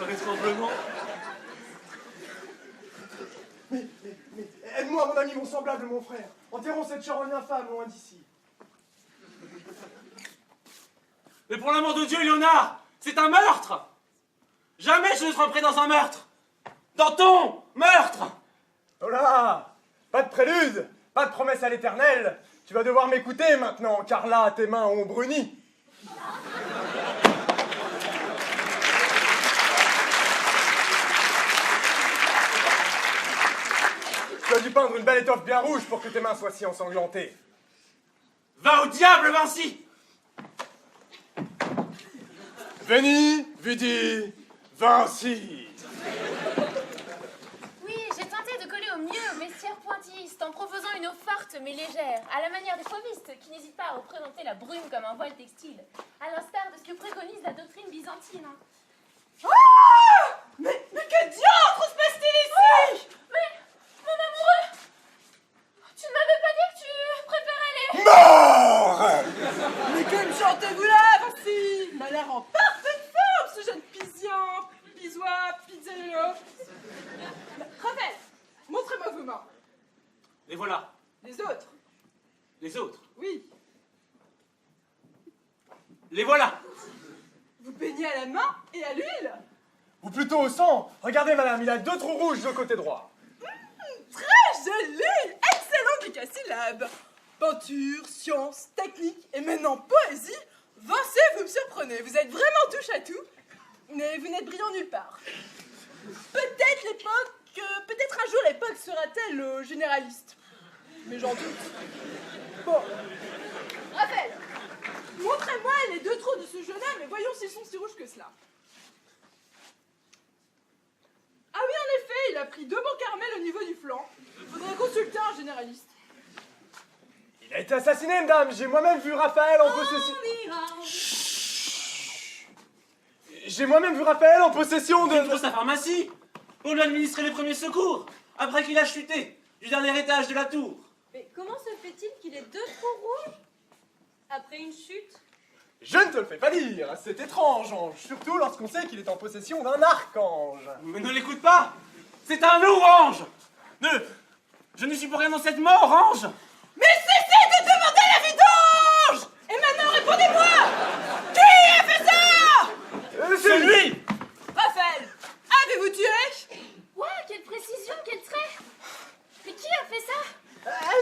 vraisemblablement. Mais aide-moi, mon ami, mon semblable, mon frère. Enterrons cette charogne infâme loin d'ici. Mais pour l'amour de Dieu, Léonard, c'est un meurtre! Jamais je ne tremperai dans un meurtre! Dans ton meurtre! Oh là! Pas de prélude, pas de promesse à l'éternel. Tu vas devoir m'écouter maintenant, car là, tes mains ont bruni. Tu as dû peindre une belle étoffe bien rouge pour que tes mains soient si ensanglantées. Va au diable, Vinci! Veni, vidi, Vinci. Oui, j'ai tenté de coller au mieux au vestiaire pointilliste en proposant une eau forte mais légère, à la manière des fauvistes qui n'hésitent pas à représenter la brume comme un voile textile, à l'instar de ce que préconise la doctrine byzantine. Ah! Mais que diantre se passe-t-il ici? Mais, mon amoureux, tu ne m'avais pas dit que tu préférais les... Mort! Mais que me chantez-vous là, Vinci? Il m'a l'air en parfaite forme, ce jeune Pisian, Pisois, Pizzerino. Raphaël, montrez-moi vos mains. Les voilà. Les autres? Les autres. Oui. Les voilà. Vous peignez à la main et à l'huile? Ou plutôt au sang. Regardez, madame, il a 2 trous rouges de côté droit. Très joli! Excellent décasyllabe! Peinture, science, technique et maintenant poésie. Vinci, vous me surprenez. Vous êtes vraiment touche à tout, mais vous n'êtes brillant nulle part. Peut-être un jour l'époque sera-t-elle généraliste. Mais j'en doute. Bon. Raphaël, montrez-moi les 2 trous de ce jeune homme et voyons s'ils sont si rouges que cela. Ah oui, en effet, il a pris 2 bons caramels au niveau du flanc. Faudrait consulter un généraliste. Il a été assassiné, madame. J'ai moi-même vu Raphaël en possession... J'ai moi-même vu Raphaël en possession de... C'est une fausse à pharmacie pour lui administrer les premiers secours, après qu'il a chuté du dernier étage de la tour. Mais comment se fait-il qu'il ait 2 trous rouges après une chute? Je ne te le fais pas dire. C'est étrange, Ange. Surtout lorsqu'on sait qu'il est en possession d'un archange. Mais ne l'écoute pas. C'est un loup, Ange. Je ne suis pour rien dans cette mort, Ange. Mais cessez de demander la vie d'Ange! Et maintenant, répondez-moi! Qui a fait ça? C'est lui. Raphaël, avez-vous tué? Ouah, quelle précision, quel trait! Mais qui a fait ça?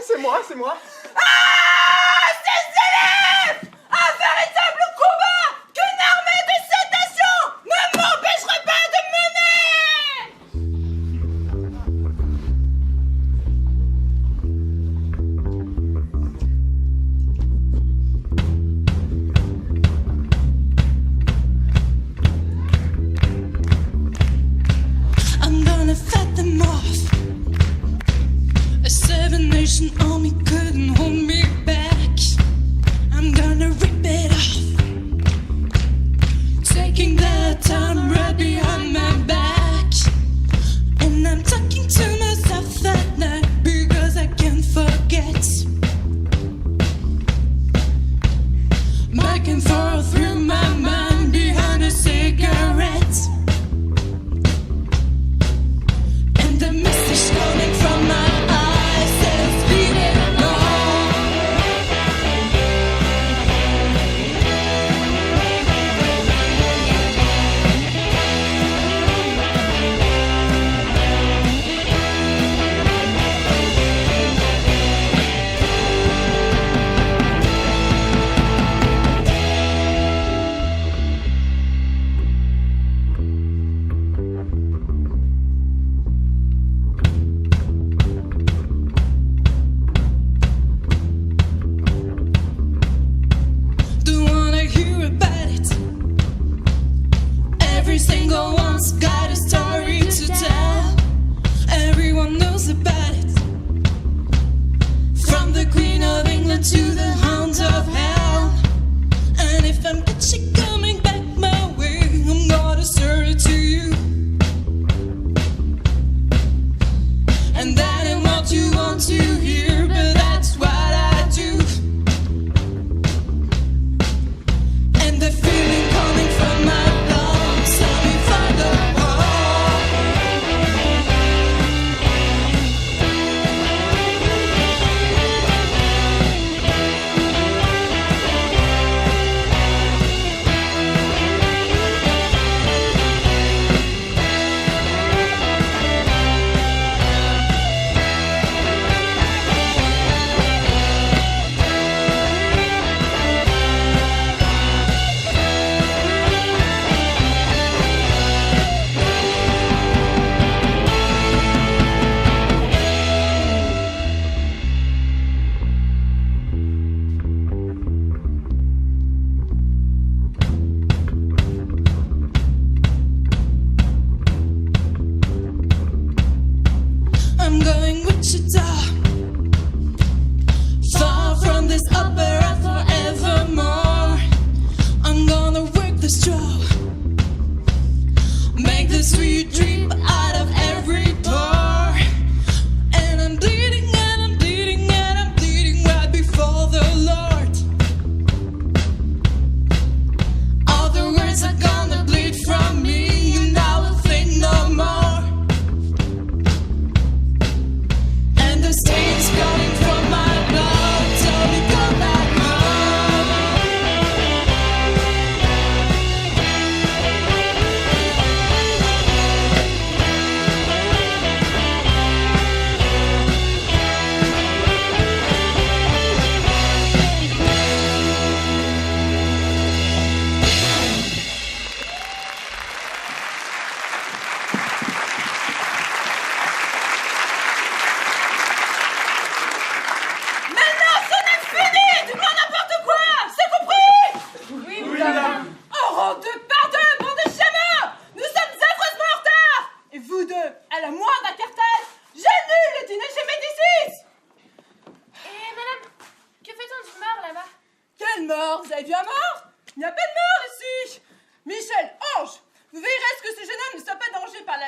C'est moi, c'est moi. Ah! Cessez-les! Un véritable combat qu'une armée de cétacés ne m'empêcherait pas de mener! I'm gonna fight them off. A 7-nation army couldn't hold me back. I'm gonna rip it off, taking their time right behind my back. And I'm talking to myself at night because I can't forget. Back and forth through my mind behind a cigarette. And the message coming from my eyes says, leave it alone. Don't wanna hear about it. Every single one's got a story to tell. Everyone knows about it. From the Queen of England to the hounds of hell. And if I'm catching coming back my way, I'm gonna serve it to you. And that ain't what you want to hear, but that's what I do. And the feeling coming from my lungs, tell me find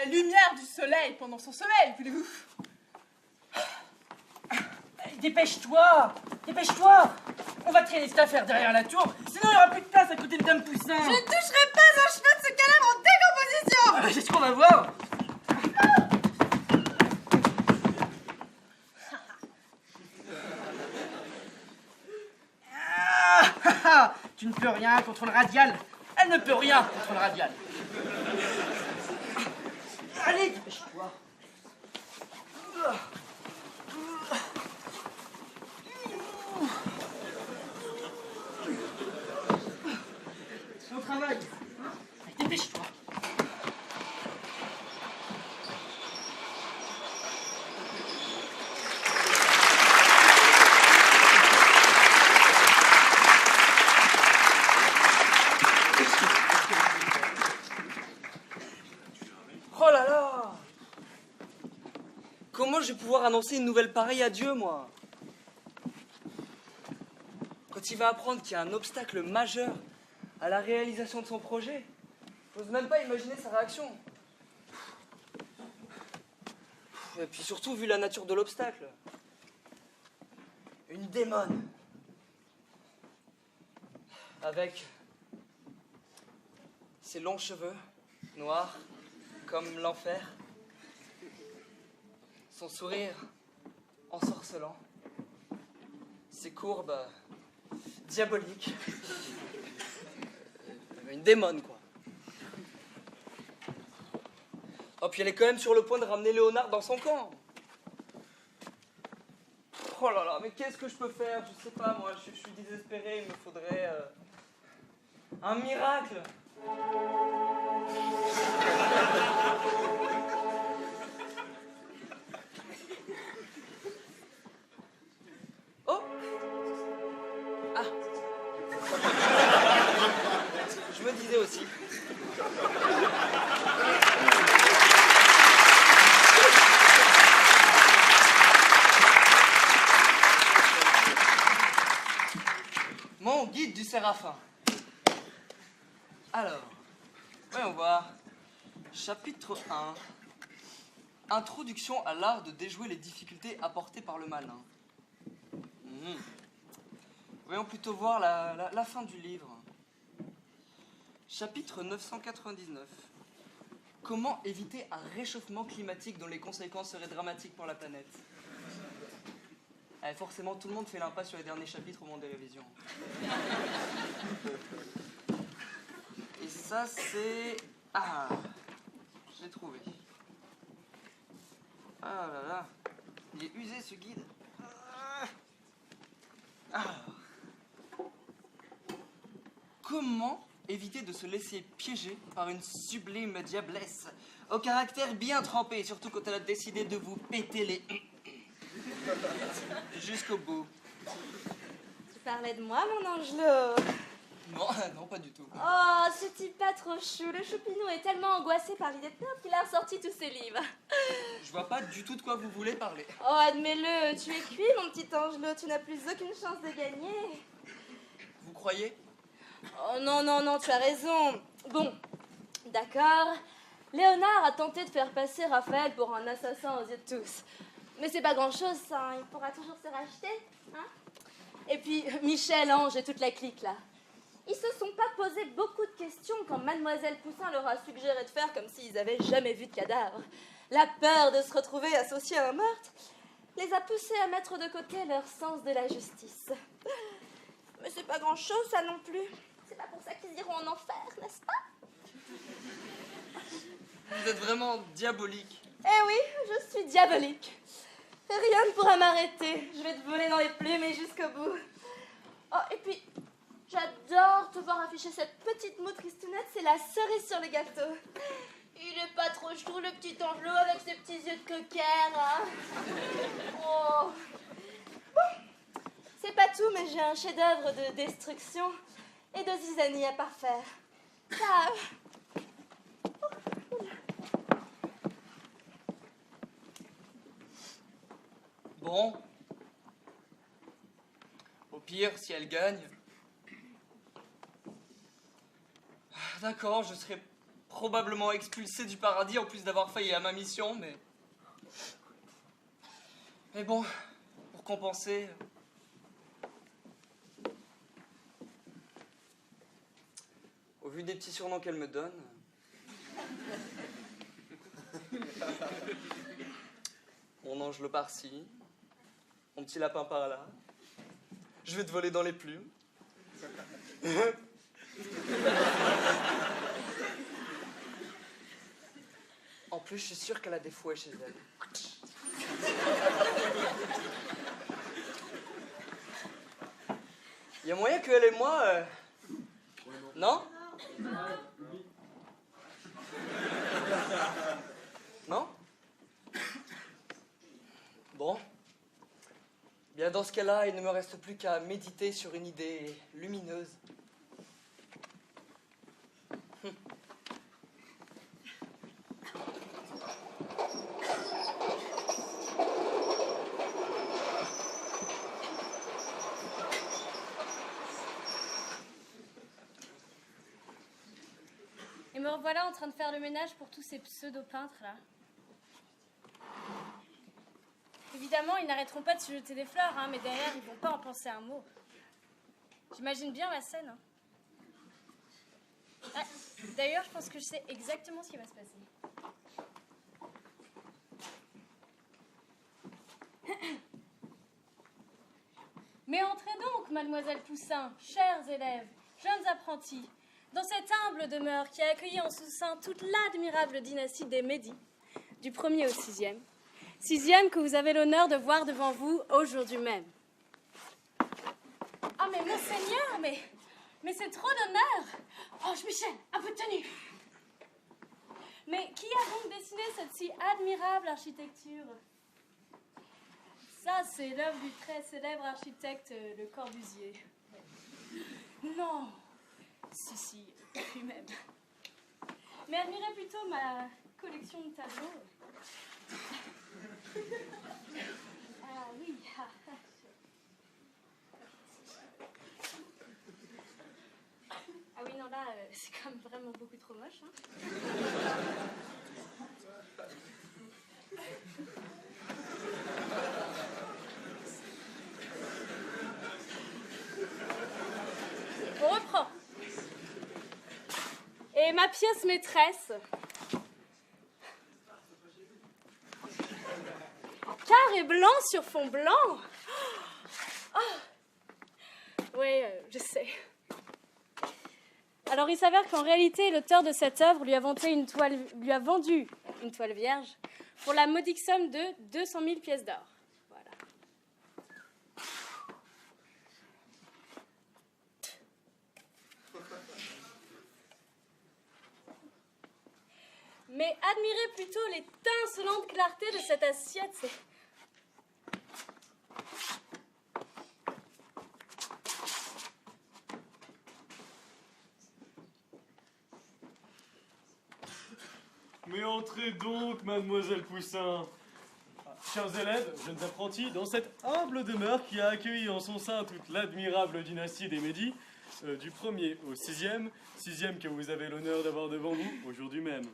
lumière du soleil pendant son sommeil, voulez-vous? Dépêche-toi! Dépêche-toi! On va traîner cette affaire derrière la tour, sinon il n'y aura plus de place à côté de Dame Poussin! Je ne toucherai pas un cheveu de ce cadavre en décomposition! C'est ce qu'on va voir! Tu ne peux rien contre le radial. Elle ne peut rien contre le radial. Allez, dépêche-toi. Au travail. Allez, dépêche-toi. Oh là là! Comment je vais pouvoir annoncer une nouvelle pareille à Dieu, moi? Quand il va apprendre qu'il y a un obstacle majeur à la réalisation de son projet, j'ose même pas imaginer sa réaction. Et puis surtout, vu la nature de l'obstacle. Une démone. Avec ses longs cheveux noirs comme l'enfer, son sourire ensorcelant, ses courbes diaboliques, une démone quoi. Oh puis elle est quand même sur le point de ramener Léonard dans son camp. Oh là là, mais qu'est-ce que je peux faire? Je sais pas moi, je suis désespéré, il me faudrait un miracle. Oh! Ah! Je me disais aussi. Mon guide du Séraphin. Alors, voyons voir. Chapitre 1. Introduction à l'art de déjouer les difficultés apportées par le malin. Voyons plutôt voir la fin du livre. Chapitre 999. Comment éviter un réchauffement climatique dont les conséquences seraient dramatiques pour la planète? Forcément, tout le monde fait l'impasse sur les derniers chapitres au moment des révisions. Et ça, c'est... Ah, je l'ai trouvé. Ah là là, il est usé ce guide. Alors, comment éviter de se laisser piéger par une sublime diablesse au caractère bien trempé, surtout quand elle a décidé de vous péter les... jusqu'au bout. Tu parlais de moi, mon Angelo? Non, non, pas du tout. Oh, ce type pas trop chou. Le choupinou est tellement angoissé par l'idée de perdre qu'il a ressorti tous ses livres. Je vois pas du tout de quoi vous voulez parler. Oh, admets-le, tu es cuit, mon petit Angelo. Tu n'as plus aucune chance de gagner. Vous croyez? Oh non, non, non, tu as raison. Bon, d'accord. Léonard a tenté de faire passer Raphaël pour un assassin aux yeux de tous. Mais c'est pas grand-chose, ça. Hein. Il pourra toujours se racheter. Hein. Et puis, Michel, Ange et toute la clique, là. Ils se sont pas posé beaucoup de questions quand Mademoiselle Poussin leur a suggéré de faire comme s'ils avaient jamais vu de cadavre. La peur de se retrouver associés à un meurtre les a poussés à mettre de côté leur sens de la justice. Mais c'est pas grand-chose, ça non plus. C'est pas pour ça qu'ils iront en enfer, n'est-ce pas? Vous êtes vraiment diabolique. Eh oui, je suis diabolique. Rien ne pourra m'arrêter. Je vais te voler dans les plumes et jusqu'au bout. Oh, et puis, j'adore te voir afficher cette petite moue tristounette. C'est la cerise sur le gâteau. Il est pas trop chou, le petit Angelo, avec ses petits yeux de coquère, hein. Oh. Bon, c'est pas tout, mais j'ai un chef-d'œuvre de destruction et de zizanie à parfaire. Ça... Bon. Au pire, si elle gagne... D'accord, je serai probablement expulsé du paradis en plus d'avoir failli à ma mission, mais... Mais bon, pour compenser... Au vu des petits surnoms qu'elle me donne... Mon angelot par-ci, mon petit lapin par-là, je vais te voler dans les plumes. En plus, je suis sûr qu'elle a des fouets chez elle. Il y a moyen qu'elle et moi... Non? Non? Bon. Bien, dans ce cas-là, il ne me reste plus qu'à méditer sur une idée lumineuse. Et me revoilà en train de faire le ménage pour tous ces pseudo-peintres là. Évidemment, ils n'arrêteront pas de se jeter des fleurs, hein, mais derrière, ils vont pas en penser un mot. J'imagine bien la scène. Hein. Ah, d'ailleurs, je pense que je sais exactement ce qui va se passer. Mais entrez donc, mademoiselle Poussin, chers élèves, jeunes apprentis, dans cette humble demeure qui a accueilli en sous-sein toute l'admirable dynastie des Médis, du 1er au 6e. 6e que vous avez l'honneur de voir devant vous aujourd'hui même. Ah, mais monseigneur, mais c'est trop d'honneur. Oh, Michel, un peu de tenue. Mais qui a donc dessiné cette si admirable architecture? Ça, c'est l'œuvre du très célèbre architecte Le Corbusier. Non. Si, lui-même. Mais admirez plutôt ma collection de tableaux. Ah oui. Ah oui, non, là, c'est quand même vraiment beaucoup trop moche. Hein. On reprend. Et ma pièce maîtresse... Carré blanc sur fond blanc. Oh. Oui, je sais. Alors, il s'avère qu'en réalité, l'auteur de cette œuvre lui a vendu une toile vierge pour la modique somme de 200 000 pièces d'or. Voilà. Mais admirez plutôt l'étincelante clarté de cette assiette. Mais entrez donc, mademoiselle Poussin. Chers élèves, jeunes apprentis, dans cette humble demeure qui a accueilli en son sein toute l'admirable dynastie des Médis, du 1er au 6e, 6e que vous avez l'honneur d'avoir devant vous aujourd'hui même.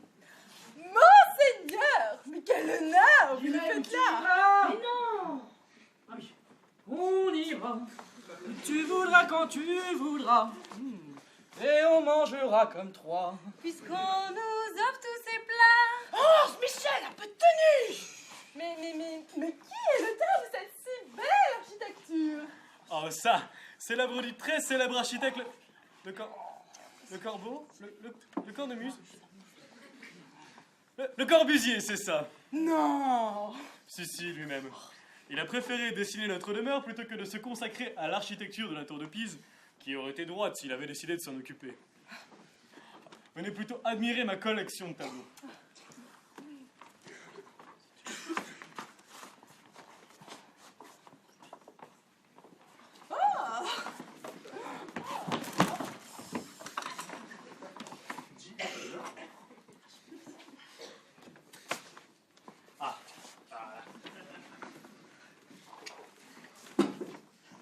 Monseigneur, mais quel honneur vous le faites là. Mais non. Ah oui, on ira. Tu voudras quand tu voudras. Et on mangera comme trois. Puisqu'on nous offre tous ces plats. Oh, Michel, un peu de tenue. Mais qui est l'auteur de cette si belle architecture? Oh ça, c'est l'œuvre du très célèbre architecte, le cornemuse. Le Corbusier, c'est ça. Non. Si, lui-même. Il a préféré dessiner notre demeure plutôt que de se consacrer à l'architecture de la tour de Pise, qui aurait été droite s'il avait décidé de s'en occuper. Venez plutôt admirer ma collection de tableaux.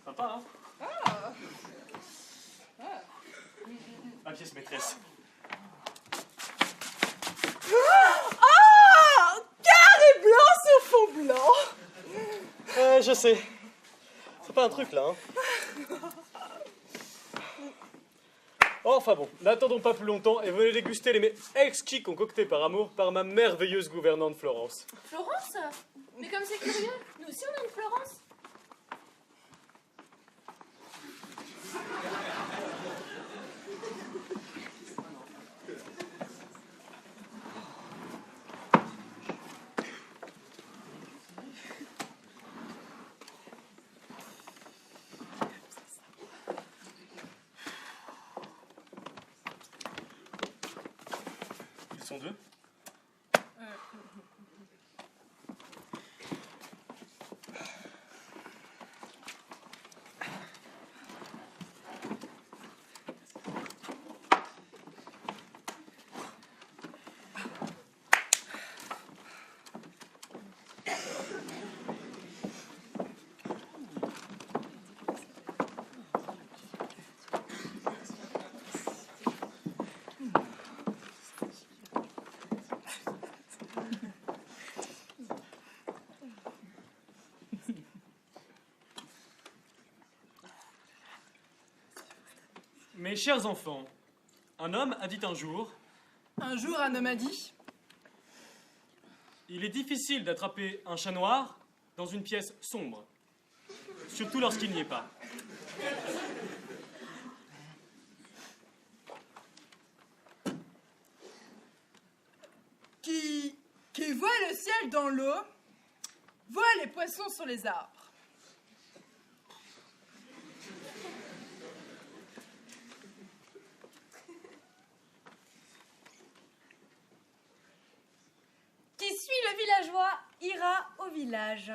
Sympa, hein? Ma pièce maîtresse. je sais. C'est pas un truc, là, hein. Enfin bon, n'attendons pas plus longtemps et venez déguster les mets exquis concoctés par amour par ma merveilleuse gouvernante Florence. Florence? Mais comme c'est curieux, nous aussi on a une Florence. Ils sont deux. Mes chers enfants, un homme a dit un jour, Un jour, un homme a dit il est difficile d'attraper un chat noir dans une pièce sombre, surtout lorsqu'il n'y est pas. qui voit le ciel dans l'eau, voit les poissons sur les arbres. Qui suit le villageois ira au village.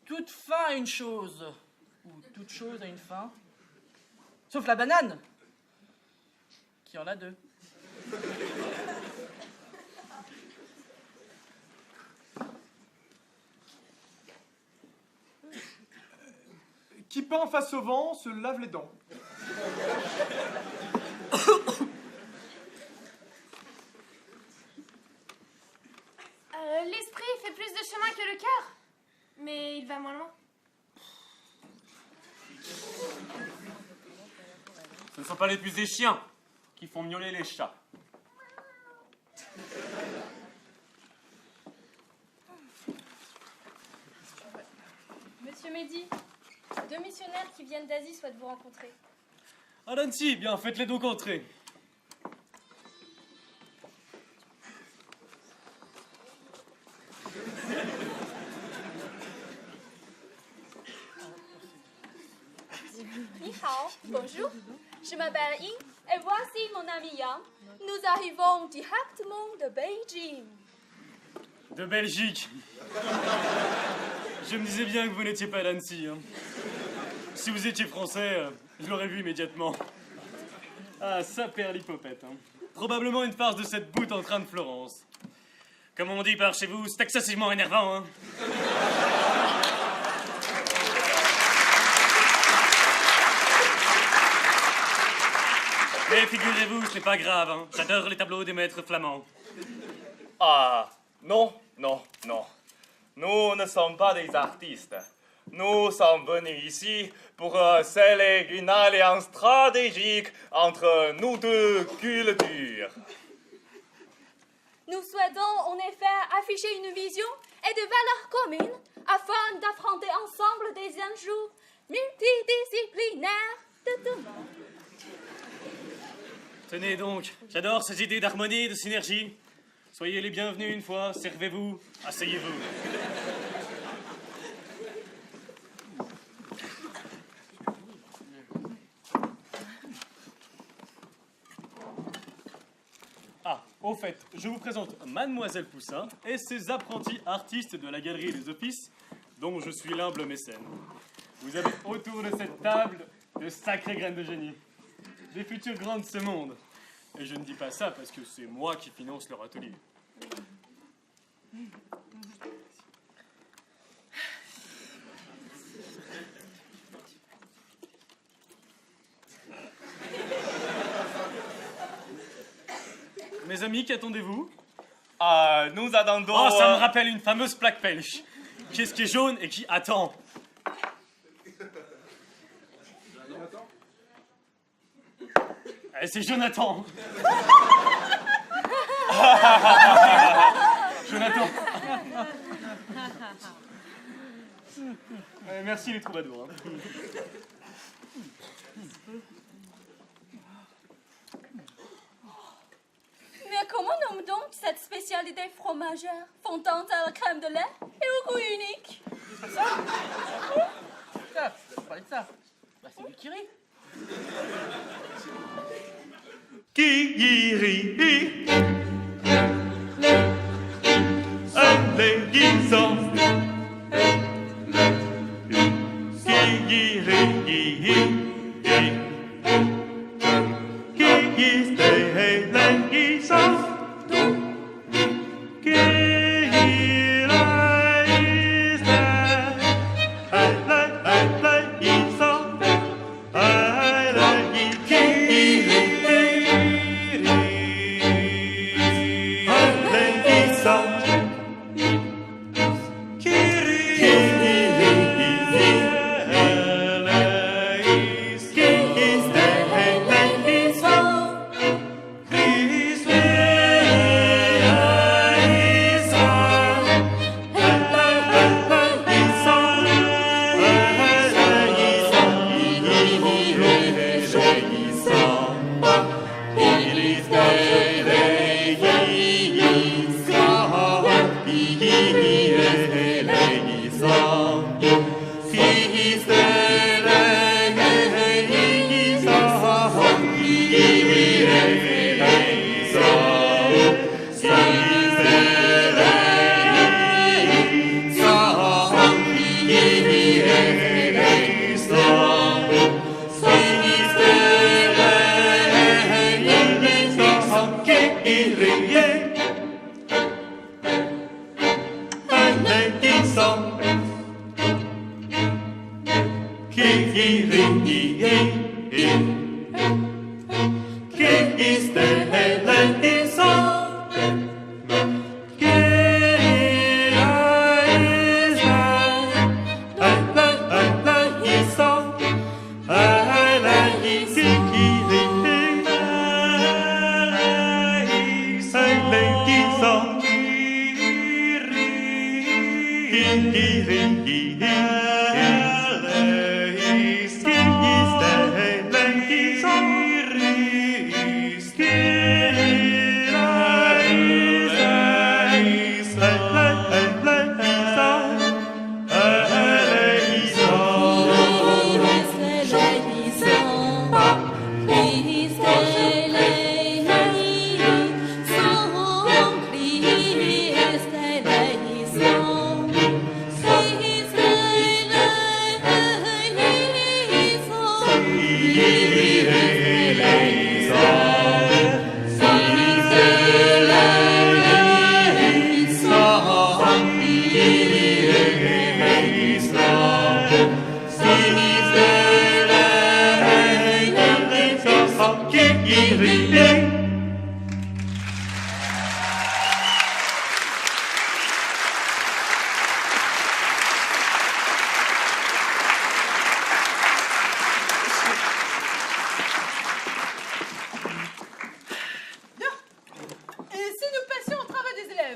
Toute fin a une chose, ou toute chose a une fin, sauf la banane, qui en a deux. Qui peint face au vent se lave les dents. L'esprit fait plus de chemin que le cœur, mais il va moins loin. Ce ne sont pas les puces des chiens qui font miauler les chats. Monsieur Mehdi, deux missionnaires qui viennent d'Asie souhaitent vous rencontrer. Ah Nancy, bien, faites-les donc entrer. Ni hao, bonjour. Je m'appelle Ying et voici mon ami Yang. Nous arrivons directement de Beijing. De Belgique. Je me disais bien que vous n'étiez pas d'Annecy. Hein. Si vous étiez français, je l'aurais vu immédiatement. Ah, ça perd l'hypopète. Hein. Probablement une farce de cette boute en train de Florence. Comme on dit par chez vous, c'est excessivement énervant. Hein. Mais figurez-vous, ce n'est pas grave. Hein. J'adore les tableaux des maîtres flamands. Ah, non, non, non. Nous ne sommes pas des artistes. Nous sommes venus ici pour sceller une alliance stratégique entre nous deux cultures. Nous souhaitons en effet afficher une vision et des valeurs communes afin d'affronter ensemble des enjeux multidisciplinaires de demain. Tenez donc, j'adore ces idées d'harmonie et de synergie. Soyez les bienvenus une fois, servez-vous, asseyez-vous. Ah, au fait, je vous présente Mademoiselle Poussin et ses apprentis artistes de la Galerie des Offices, dont je suis l'humble mécène. Vous avez autour de cette table de sacrées graines de génie, des futures grandes de ce monde. Et je ne dis pas ça parce que c'est moi qui finance leur atelier. Mes amis, qu'attendez-vous? Nous attendons... Oh, ça me rappelle une fameuse plaque belge. Qu'est-ce qui est jaune et qui attend? C'est Jonathan. Jonathan. Merci les troubadours. Hein. Mais comment nomme donc cette spécialité fromagère, fondante à la crème de lait et au goût unique? Ça, vous parlez de ça. Bah, c'est du kiri. Kiri, un léguisant.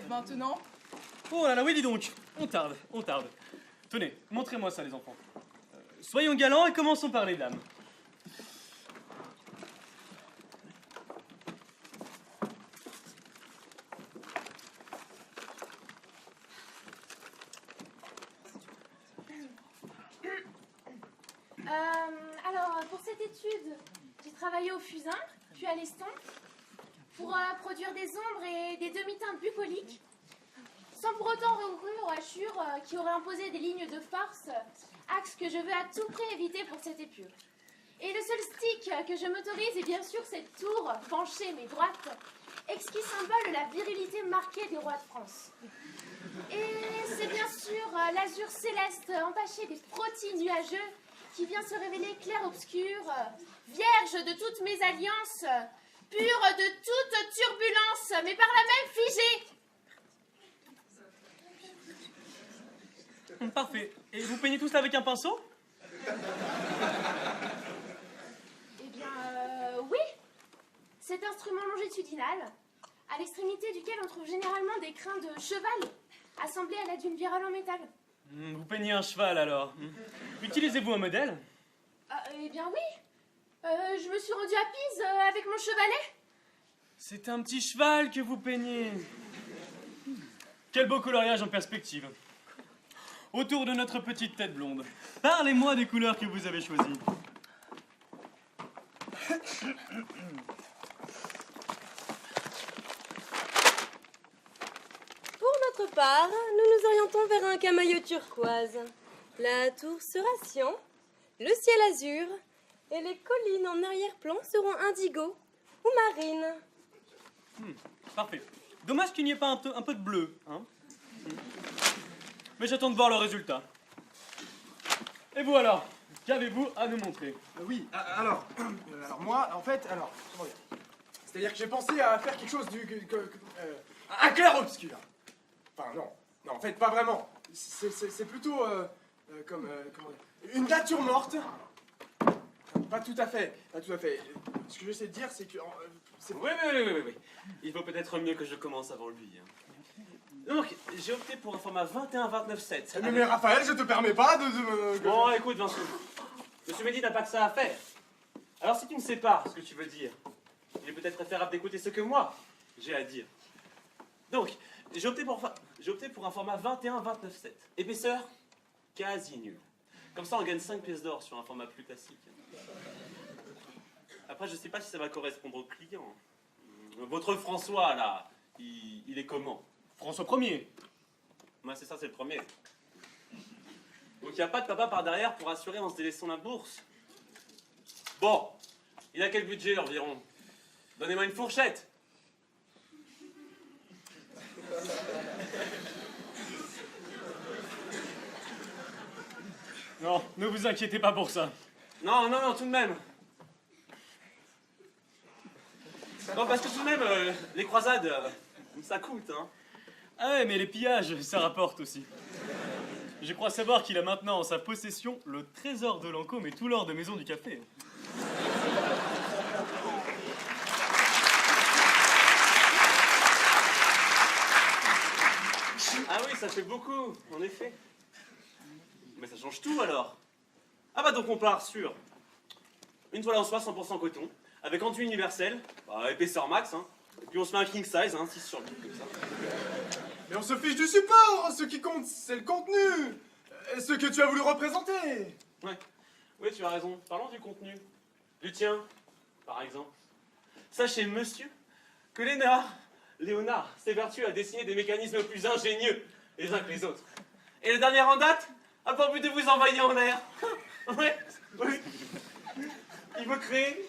Maintenant. Oh là là, oui, dis donc. On tarde, on tarde. Tenez, montrez-moi ça, les enfants. Soyons galants et commençons par les dames. Alors, pour cette étude, j'ai travaillé au fusain, puis à l'estompe, pour produire des ombres et des demi-teintes bucoliques, sans pour autant recourir aux hachures qui auraient imposé des lignes de force, axe que je veux à tout prix éviter pour cette épure. Et le seul stick que je m'autorise est bien sûr cette tour, penchée mais droite, exquis symbole de la virilité marquée des rois de France. Et c'est bien sûr l'azur céleste entaché des frottis nuageux qui vient se révéler clair-obscur, vierge de toutes mes alliances, pur de toute turbulence, mais par là même figé. Parfait. Et vous peignez tout ça avec un pinceau? Eh bien, oui. Cet instrument longitudinal, à l'extrémité duquel on trouve généralement des crins de cheval, assemblés à l'aide d'une virole en métal. Vous peignez un cheval alors. Utilisez-vous un modèle? Eh bien, oui. Je me suis rendue à Pise avec mon chevalet. C'est un petit cheval que vous peignez. Quel beau coloriage en perspective. Autour de notre petite tête blonde. Parlez-moi des couleurs que vous avez choisies. Pour notre part, nous nous orientons vers un camailleux turquoise. La tour sera cyan, le ciel azur, et les collines en arrière-plan seront indigo ou marines. Parfait. Dommage qu'il n'y ait pas un peu de bleu, hein. Mais j'attends de voir le résultat. Et vous alors, qu'avez-vous à nous montrer? Oui, alors moi, en fait, comment dire? C'est-à-dire que j'ai pensé à faire quelque chose un clair-obscur. Enfin, non, en fait, pas vraiment. C'est plutôt, comment dire, une nature morte. Pas tout à fait. Ce que j'essaie de dire, c'est que... Oui. Il vaut peut-être mieux que je commence avant lui. Hein. Donc, j'ai opté pour un format 21-29-7. Mais Raphaël, je te permets pas de... Bon, écoute, Vincent. Monsieur Mehdi n'a pas que ça à faire. Alors, si tu ne sais pas ce que tu veux dire, il est peut-être préférable d'écouter ce que moi, j'ai à dire. Donc, j'ai opté pour un format 21-29-7. Épaisseur, quasi nul. Comme ça, on gagne 5 pièces d'or sur un format plus classique. Après, je sais pas si ça va correspondre au client. Votre François, là, il est comment? François Ier. Ouais, c'est ça, c'est le premier. Donc, il n'y a pas de papa par derrière pour assurer en se délaissant la bourse. Bon, il a quel budget environ? Donnez-moi une fourchette. Non, ne vous inquiétez pas pour ça. Non, tout de même. Non, parce que tout de même, les croisades, ça coûte, hein. Ah ouais, mais les pillages, ça rapporte aussi. Je crois savoir qu'il a maintenant en sa possession le trésor de Lancôme et tout l'or de Maison du Café. Ah oui, ça fait beaucoup, en effet. Mais ça change tout, alors. Ah bah donc on part sur une toile en soie 100% coton, avec enduit universel, épaisseur max, hein. Et puis on se met un king size, hein, 6 sur 8, comme ça. Mais on se fiche du support. Ce qui compte, c'est le contenu. Ce que tu as voulu représenter. Ouais. Oui, tu as raison. Parlons du contenu. Du tien, par exemple. Sachez, monsieur, que Léonard s'évertue à dessiner des mécanismes plus ingénieux les uns que les autres. Et le dernier en date a pour but de vous envoyer en l'air. Ouais, oui. Il veut créer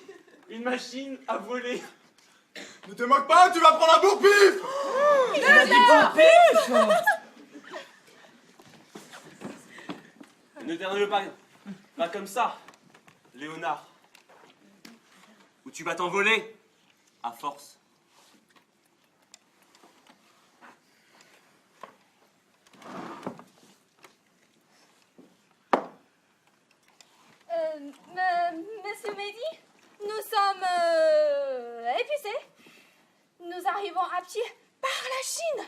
une machine à voler. Ne te moque pas, tu vas prendre un bourre-pif. Il a dit bourre-pif. Ne t'énerve pas comme ça, Léonard. Ou tu vas t'envoler, à force. Monsieur Mehdi, nous sommes épuisés. Nous arrivons à pied par la Chine.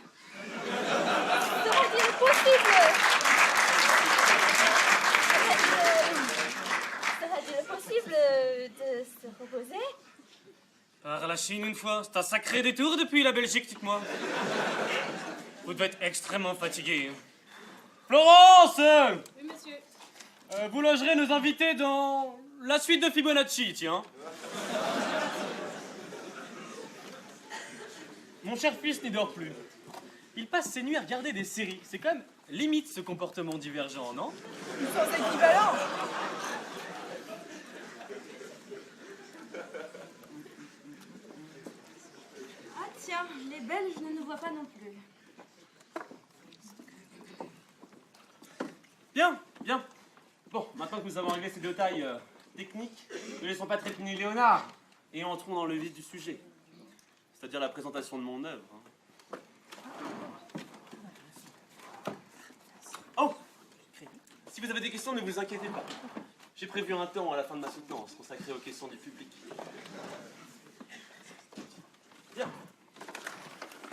Sera-t-il possible de se reposer? Par la Chine une fois, c'est un sacré détour depuis la Belgique, dites-moi. Vous devez être extrêmement fatigué. Florence! Oui, monsieur. Vous logerez nos invités dans la suite de Fibonacci, tiens. Mon cher fils n'y dort plus. Il passe ses nuits à regarder des séries. C'est quand même limite ce comportement divergent, non? Sans équivalent. Ah tiens, les Belges ne nous voient pas non plus. Bien. Bon, maintenant que nous avons réglé ces détails techniques, ne laissons pas traîner Léonard. Et entrons dans le vif du sujet, c'est-à-dire la présentation de mon œuvre. Oh! Si vous avez des questions, ne vous inquiétez pas. J'ai prévu un temps à la fin de ma soutenance consacré aux questions du public. Bien.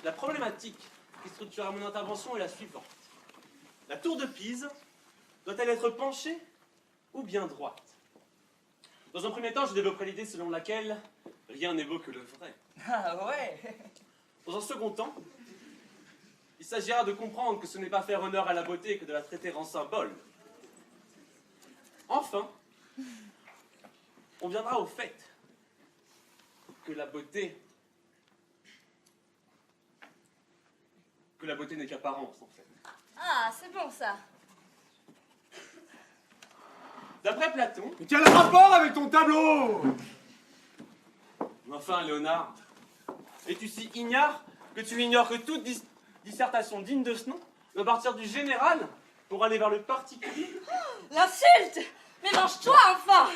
La problématique qui structurera mon intervention est la suivante. La tour de Pise doit-elle être penchée ou bien droite? Dans un premier temps, je développerai l'idée selon laquelle rien n'est beau que le vrai. Ah ouais. Dans un second temps, il s'agira de comprendre que ce n'est pas faire honneur à la beauté que de la traiter en symbole. Enfin, on viendra au fait que la beauté n'est qu'apparence, en fait. Ah, c'est bon ça. D'après Platon... Mais quel rapport avec ton tableau? Enfin, Léonard, es-tu si ignare que tu ignores que toute dissertation digne de ce nom doit partir du général pour aller vers le particulier? L'insulte! Mais mange-toi enfin!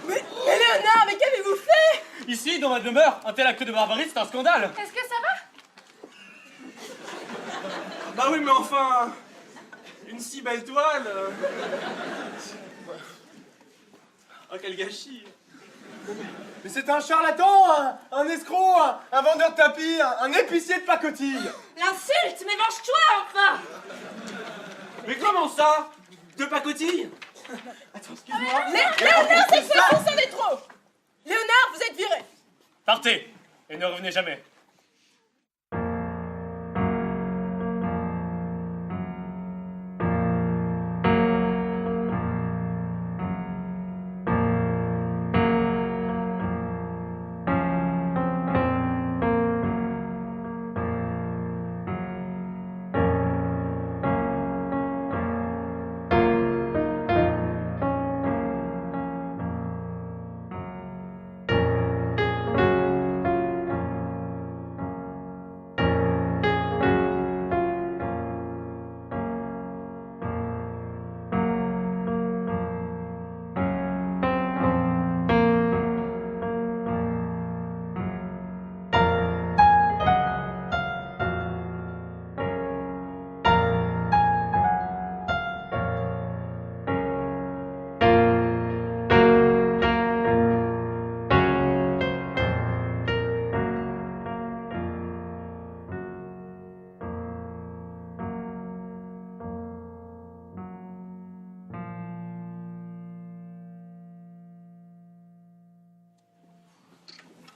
Mais Léonard, mais qu'avez-vous fait? Ici, dans ma demeure, un tel acte de barbarie, c'est un scandale. Est-ce que ça va? Bah oui, mais enfin... Une si belle toile... Oh, quel gâchis! Mais c'est un charlatan, un escroc, un vendeur de tapis, un épicier de pacotille. L'insulte! Mais mange-toi enfin! Mais comment ça? De pacotille? Attends, excuse-moi. Léonard, c'est ça, c'en est trop! Léonard, vous êtes viré! Partez et ne revenez jamais.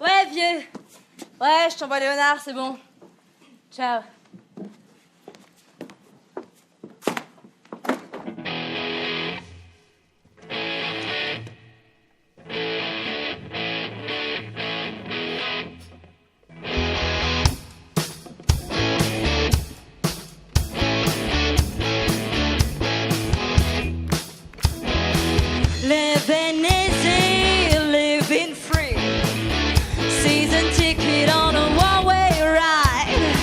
Ouais, vieux. Ouais, je t'envoie Léonard, c'est bon. Ciao. Living easy, living free. Season ticket on a one-way ride.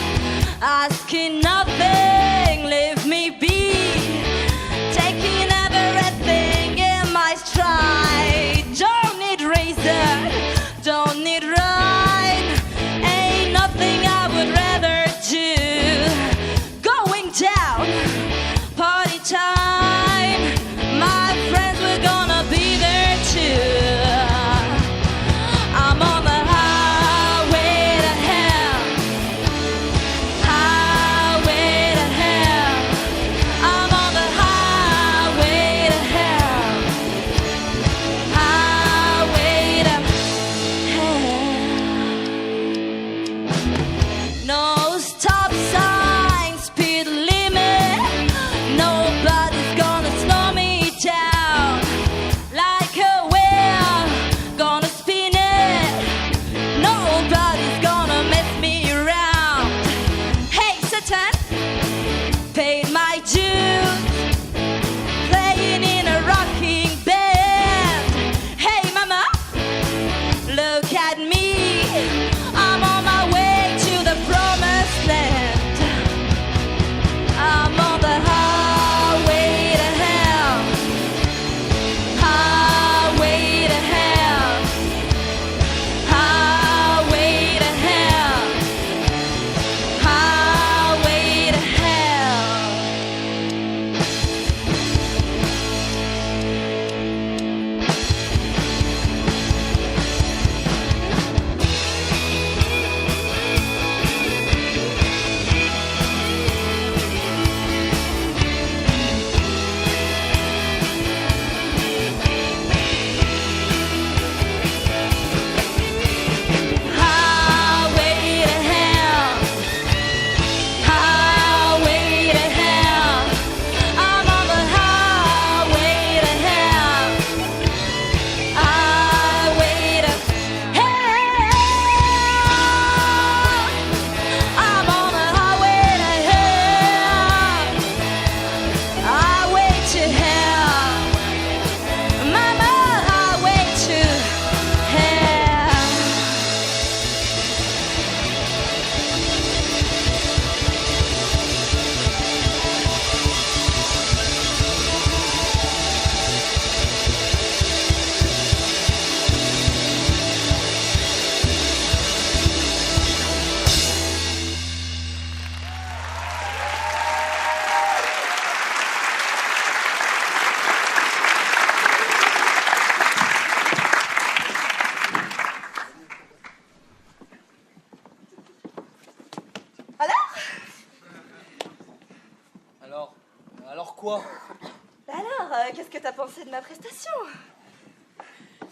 Alors, qu'est-ce que t'as pensé de ma prestation?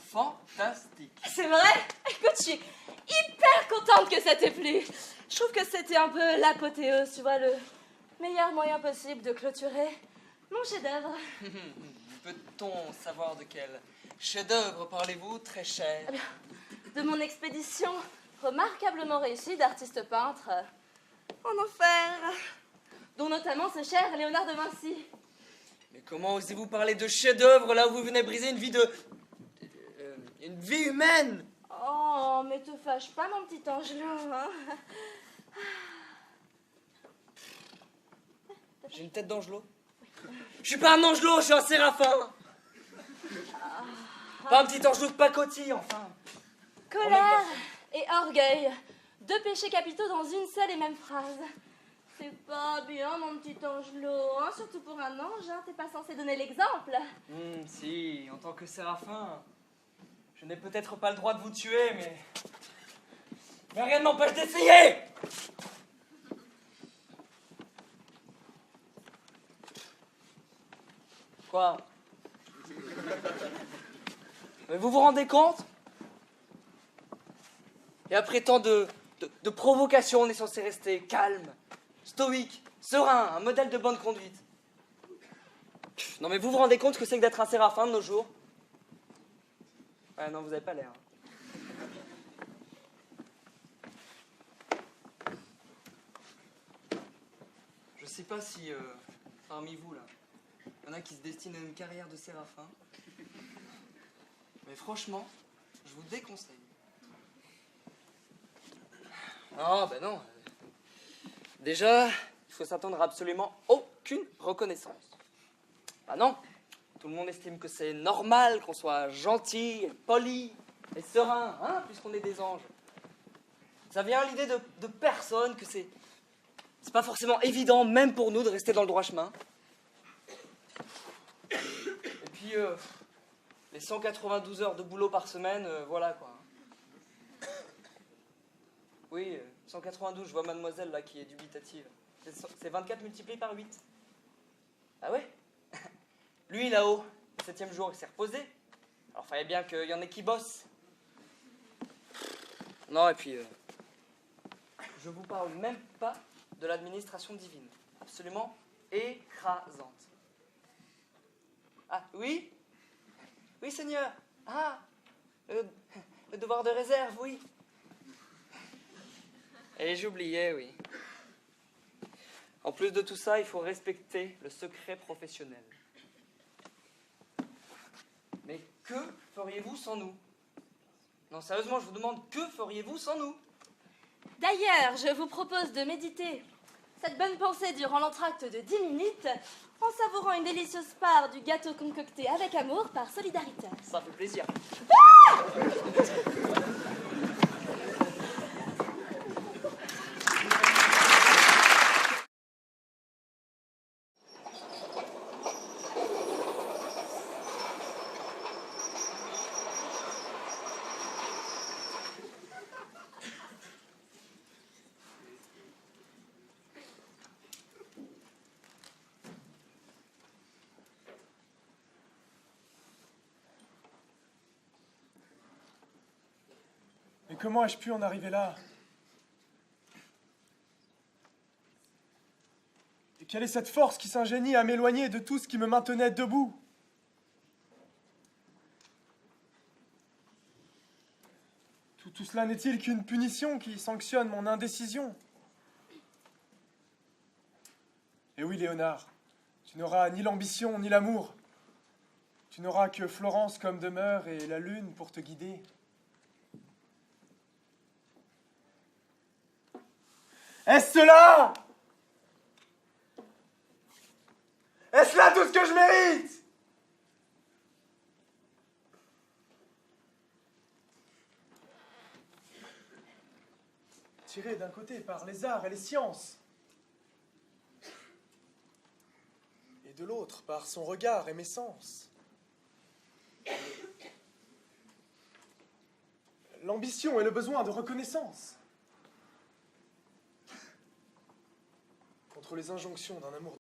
Fantastique. C'est vrai? Écoute, je suis hyper contente que ça t'ait plu. Je trouve que c'était un peu l'apothéose, tu vois, le meilleur moyen possible de clôturer mon chef-d'œuvre. Peut-on savoir de quel chef-d'œuvre parlez-vous, très cher? De mon expédition remarquablement réussie d'artiste peintre en enfer, dont notamment ce cher Léonard de Vinci. Mais comment osez-vous parler de chef-d'œuvre là où vous venez briser une vie une vie humaine? Oh, mais te fâche pas, mon petit angelin, hein. J'ai une tête d'angelot. Je suis pas un angelot, je suis un séraphin. Pas un petit angelot de pacotille, enfin. Colère et orgueil, deux péchés capitaux dans une seule et même phrase. C'est pas bien, mon petit angelot, hein, surtout pour un ange, hein, t'es pas censé donner l'exemple. Si, en tant que séraphin, je n'ai peut-être pas le droit de vous tuer, mais rien ne m'empêche d'essayer. Quoi? Mais vous vous rendez compte? Et après tant de provocations, on est censé rester calme, stoïque, serein, un modèle de bonne conduite. Non mais vous vous rendez compte ce que c'est que d'être un séraphin de nos jours? Ouais, non, vous avez pas l'air. Je sais pas si parmi vous là, il y en a qui se destinent à une carrière de séraphin. Mais franchement, je vous déconseille. Ah, ben non. Déjà, il faut s'attendre à absolument aucune reconnaissance. Bah non. Tout le monde estime que c'est normal qu'on soit gentil, poli et serein, hein, puisqu'on est des anges. Ça vient à l'idée de personne que c'est pas forcément évident, même pour nous, de rester dans le droit chemin. Et puis, les 192 heures de boulot par semaine, voilà quoi. Oui, 192, je vois mademoiselle là qui est dubitative. C'est 24 multiplié par 8. Ah ouais? Lui là-haut, le 7e jour, il s'est reposé. Alors fallait bien qu'il y en ait qui bossent. Non, et puis, je vous parle même pas de l'administration divine. Absolument écrasante. Ah, oui? Oui, Seigneur. Ah, le devoir de réserve, oui. Et j'oubliais, oui. En plus de tout ça, il faut respecter le secret professionnel. Mais que feriez-vous sans nous? Non, sérieusement, je vous demande, que feriez-vous sans nous? D'ailleurs, je vous propose de méditer cette bonne pensée durant l'entracte de 10 minutes en savourant une délicieuse part du gâteau concocté avec amour par solidarité. Ça fait plaisir. Mais comment ai-je pu en arriver là? Et quelle est cette force qui s'ingénie à m'éloigner de tout ce qui me maintenait debout? Tout cela n'est-il qu'une punition qui sanctionne mon indécision? Et oui, Léonard, tu n'auras ni l'ambition ni l'amour. Tu n'auras que Florence comme demeure et la lune pour te guider. Est-ce cela? Est-ce là tout ce que je mérite? Tiré d'un côté par les arts et les sciences, et de l'autre par son regard et mes sens. L'ambition et le besoin de reconnaissance. Contre les injonctions d'un amour